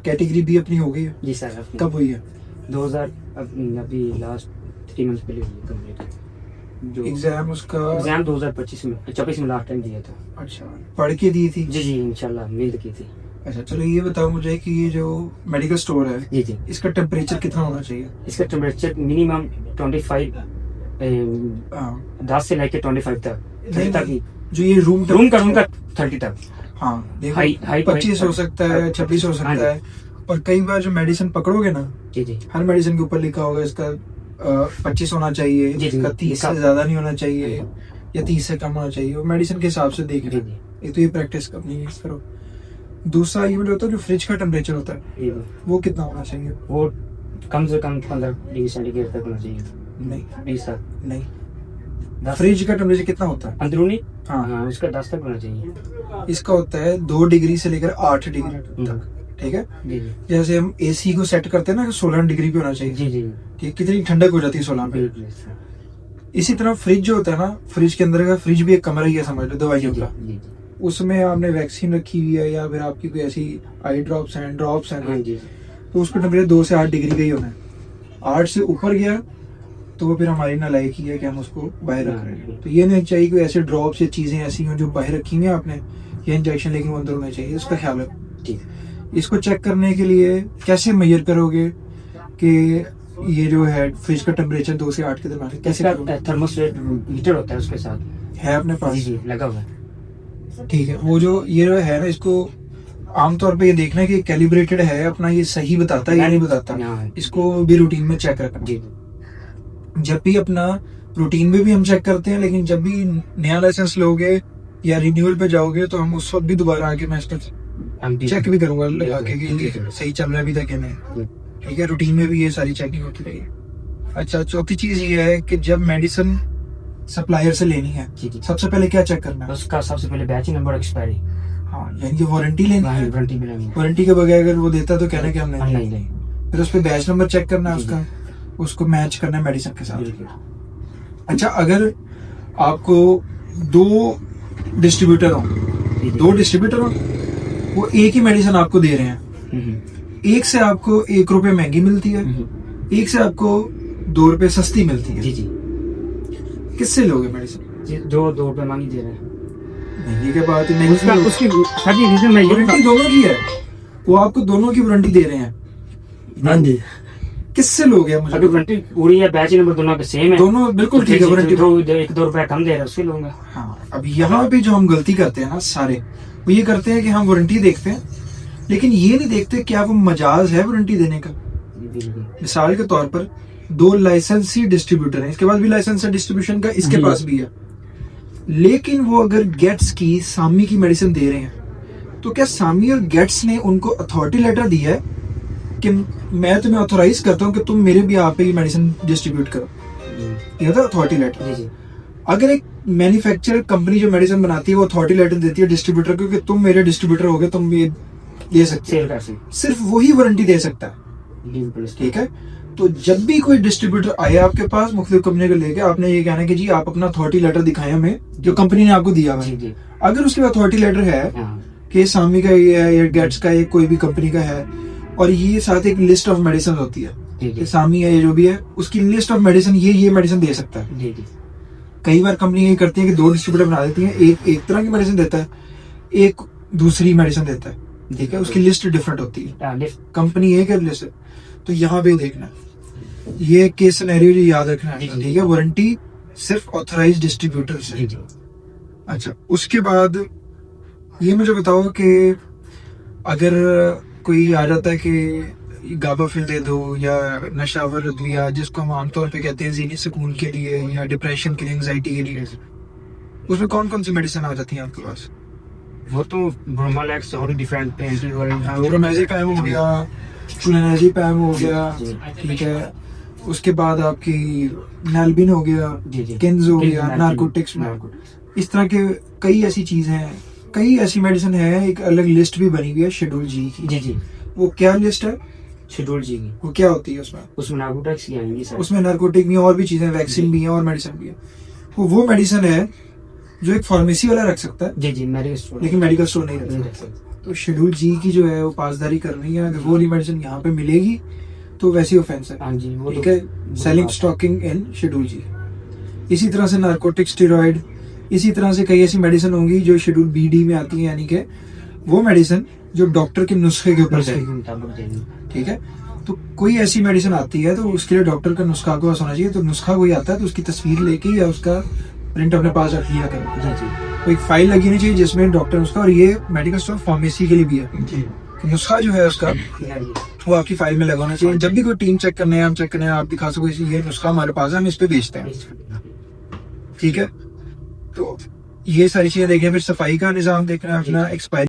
Category भी अपनी हो गई है? जी सर अपनी कब हुई है? 2000 अभी लास्ट 3 मंथ पहले हुई है कंप्लीट। जो एग्जाम उसका एग्जाम 2025 में 24 में लास्ट टाइम दिया था। अच्छा, पढ़ के दी थी? जी जी इंशाल्लाह उम्मीद की थी। अच्छा चलो ये बताओ मुझे कि ये जो मेडिकल स्टोर है जी जी इसका टेम्परेचर कितना होना चाहिए? इसका टेम्परेचर मिनिमम 25 हाँ 10 से लेके 25 तक 30 तक ही। जो ये रूम का 30 तक। हाँ देखो हाई 25 हो सकता है, 26 हो सकता है। और कई बार जो मेडिसिन पकड़ोगे ना, जी जी हर मेडिसिन के ऊपर लिखा होगा इसका 25 होना चाहिए, जी, जी, इसका 30 से ज्यादा नहीं होना चाहिए या 30 से कम होना चाहिए। वो मेडिसिन के हिसाब से देख जी रहे जी एक तो ये प्रैक्टिस करनी करो। दूसरा ये होता है जो फ्रिज का टेम्परेचर होता है जी वो कितना होना चाहिए? वो कम से कम 15 डिग्री सेंटीग्रेड तक होना चाहिए। नहीं 20 तक नहीं, 10 फ्रिज का टेम्परेचर कितना होता है? अंदरूनी हाँ हाँ उसका 10 तक होना चाहिए। इसका होता है 2 डिग्री से लेकर 8 डिग्री तक, ठीक है? जी जी जैसे हम एसी को सेट करते हैं ना 16 डिग्री पे होना चाहिए, जी जी ठीक है? कितनी ठंडक हो जाती है 16 पे। बिल्कुल सर। इसी तरह फ्रिज जो होता है ना, फ्रिज के अंदर का फ्रिज भी एक कमरा ही है समझ लो जी दवाइयों जी का। जी उसमें आपने वैक्सीन रखी हुई है या फिर आपकी कोई ऐसी आई ड्रॉप्स हैं, ड्रॉप्स हाँ हैं, जी तो उसका टेम्परेचर 2 से 8 डिग्री का ही होना है। 8 से ऊपर गया तो वो फिर हमारी नालायकी है कि हम उसको बाहर रख रहे हैं। तो ये नहीं चाहिए कोई ऐसे ड्रॉप्स या चीजें ऐसी हों जो बाहर रखी हुई हैं आपने या इंजेक्शन, लेकिन वो अंदर होना चाहिए, उसका ख्याल रखो। ठीक। इसको चेक करने के लिए कैसे मेजर करोगे कि ये जो है फ्रिज का टेम्परेचर 2 से 8 के दरमियान है? कैसे करोगे? इसका थर्मोस्टेट मीटर होता है उसके साथ। है अपने जी पास? जी लगा हुआ है। ठीक है, वो जो ये जो है ना, इसको आमतौर पे ये देखना है कि कैलिब्रेटेड है अपना, ये सही बताता है या नहीं बताता। हाँ। इसको भी रूटीन में चेक रखना। जी जब भी अपना रूटीन में भी हम चेक करते हैं, लेकिन जब भी नया लाइसेंस लोगे या रिन्यूअल पे जाओगे तो हम उस वक्त भी दोबारा आके मैं इसका हम चेक भी करूंगा लगा के कि जी, ये जी। सही चल रहा है अभी तक या नहीं। जी। ठीक है, रूटीन में भी ये सारी चेकिंग होती रहेगी। अच्छा, चौथी चीज ये है कि जब मेडिसिन सप्लायर से लेनी है जी जी सबसे पहले क्या चेक करना है? उसका सबसे पहले बैच नंबर एक्सपायरी हाँ, यानी कि वारंटी लेनी है। वारंटी भी नहीं वारंटी के बगैर अगर वो देता तो कहना कि हमने नहीं नहीं फिर उस पर बैच नंबर चेक करना है जी, उसका, उसको मैच करना है मेडिसिन के साथ। बिल्कुल। अच्छा, अगर आपको 2 डिस्ट्रीब्यूटर हो, जी, जी। 2 डिस्ट्रीब्यूटर हो, वो एक ही मेडिसिन आपको दे रहे हैं, एक से आपको 1 रुपए महंगी मिलती है, एक से आपको 2 रुपए सस्ती मिलती है, जी जी किससे लोगे मेडिसिन? जी 2 रुपए मांगी दे रहे हैं। महंगी के बाद उसका उसकी सर जी रीजन मैं ये वारंटी दोनों की है, वो आपको दोनों की वारंटी दे रहे हैं। हाँ जी किससे लोगे? मुझे अभी वारंटी पूरी है, बैच नंबर दोनों के सेम है। दोनों बिल्कुल ठीक है, वारंटी। 1-2 रुपए कम दे रहा है उससे लूंगा। हाँ, अब यहाँ पे जो हम गलती करते हैं ना सारे, वो ये करते हैं कि हम वारंटी देखते हैं लेकिन ये नहीं देखते क्या वो मजाज है वारंटी देने का। मिसाल के तौर पर 2 लाइसेंसी डिस्ट्रीब्यूटर हैं, इसके पास भी लाइसेंस है डिस्ट्रीब्यूशन का, इसके पास भी है, लेकिन वो अगर गेट्स की सामी की मेडिसिन दे रहे हैं तो क्या सामी और गेट्स ने उनको अथॉरिटी लेटर दिया है कि मैं तुम्हें ऑथोराइज करता हूँ कि तुम मेरे भी आप पे ये मेडिसिन डिस्ट्रीब्यूट करो? ये होता है अथॉरिटी लेटर। जी जी अगर एक मैन्युफैक्चर कंपनी जो मेडिसिन बनाती है वो अथॉरिटी लेटर देती है डिस्ट्रीब्यूटर को कि तुम मेरे डिस्ट्रीब्यूटर हो गए, तुम ये दे सकते सेल कर सकते हो, सिर्फ वही वारंटी दे सकता है। बिल्कुल ठीक है, तो जब भी कोई डिस्ट्रीब्यूटर आए आपके पास मुख्तलिफ कंपनी को लेके, आपने ये कहना है कि जी आप अपना अथॉरिटी लेटर दिखाएं हमें जो कंपनी ने आपको दिया हुआ जी है। जी अगर उसके बाद अथॉरिटी लेटर है हाँ कि सामी का ये है या गेट्स का ये कोई भी कंपनी का है, और ये साथ एक लिस्ट ऑफ मेडिसिन होती है जी कि जी सामी है ये जो भी है उसकी लिस्ट ऑफ मेडिसिन ये मेडिसिन दे सकता है। जी जी कई बार कंपनी ये करती है कि 2 डिस्ट्रीब्यूटर बना देती है, एक तरह की मेडिसिन देता है, एक दूसरी मेडिसिन देता है। ठीक है, उसकी लिस्ट डिफरेंट होती है, कंपनी एक है लिस्ट। तो यहाँ पे देखना ये केस सिनेरियो जो याद रखना है। ठीक है, वारंटी सिर्फ ऑथराइज्ड डिस्ट्रीब्यूटर से। जी जी अच्छा, उसके बाद ये मुझे बताओ कि अगर कोई आ जाता है कि गाबाफिल दे दो या नशावर अद्विया जिसको हम आमतौर पे कहते हैं ज़हनी सुकून के लिए या डिप्रेशन के लिए, एंजाइटी के लिए, उसमें कौन कौन सी मेडिसिन आ जाती है आपके पास? वो तो ब्रोमालैक्स और डिफरेंट पेन ब्रोमेज़ेपाम हो गया, फ्लुनाज़ेपाम हो गया, ठीक है, उसके बाद आपकी नाल्बिन हो गया, किन्स हो गया, नारकोटिक्स में, इस तरह के कई ऐसी चीजें हैं, कई ऐसी मेडिसिन है। एक अलग लिस्ट भी बनी हुई है शेड्यूल जी की। जी जी वो क्या लिस्ट है? शेड्यूल जी की। वो क्या होती है उसमें? उसमें नार्कोटिक्स की आएंगी सर। उसमें नारकोटिक में और भी चीजें, वैक्सीन भी है और मेडिसिन भी है। वो मेडिसिन है जो एक फार्मेसी वाला रख सकता है, जी जी मेडिकल स्टोर, लेकिन मेडिकल स्टोर नहीं रख सकता। तो शेड्यूल जी की जो है वो पासदारी करनी है, अगर वो वाली मेडिसिन यहाँ पे मिलेगी तो वैसी ऑफेंस है, हाँ जी, वो ठीक तो है, सेलिंग स्टॉकिंग इन शेड्यूल जी। इसी तरह से नार्कोटिक स्टेरॉइड, इसी तरह से कई ऐसी मेडिसिन होंगी जो शेड्यूल बी डी में आती है, यानी कि वो मेडिसिन जो डॉक्टर के नुस्खे के ऊपर जाएगी, ठीक है। तो कोई ऐसी मेडिसिन आती है तो उसके लिए डॉक्टर का नुस्खा आपके पास होना चाहिए। तो नुस्खा कोई आता है तो उसकी तस्वीर लेके या उसका प्रिंट अपने पास रख लिया करो। जी जी तो एक फाइल लगी नहीं चाहिए जिसमें डॉक्टर नुस्खा, और ये मेडिकल स्टोर फार्मेसी के लिए भी है, जी नुस्खा जो है उसका वो आपकी फाइल में लगा होना चाहिए। जब भी कोई टीम चेक करने हैं, हम चेक करने हैं, आप दिखा सको ये नुस्खा हमारे पास है, हम इस पे बेचते हैं, ठीक है। तो ये सारी चीजें देखें, फिर सफाई का निजाम देखना है अपना, एक्सपायरी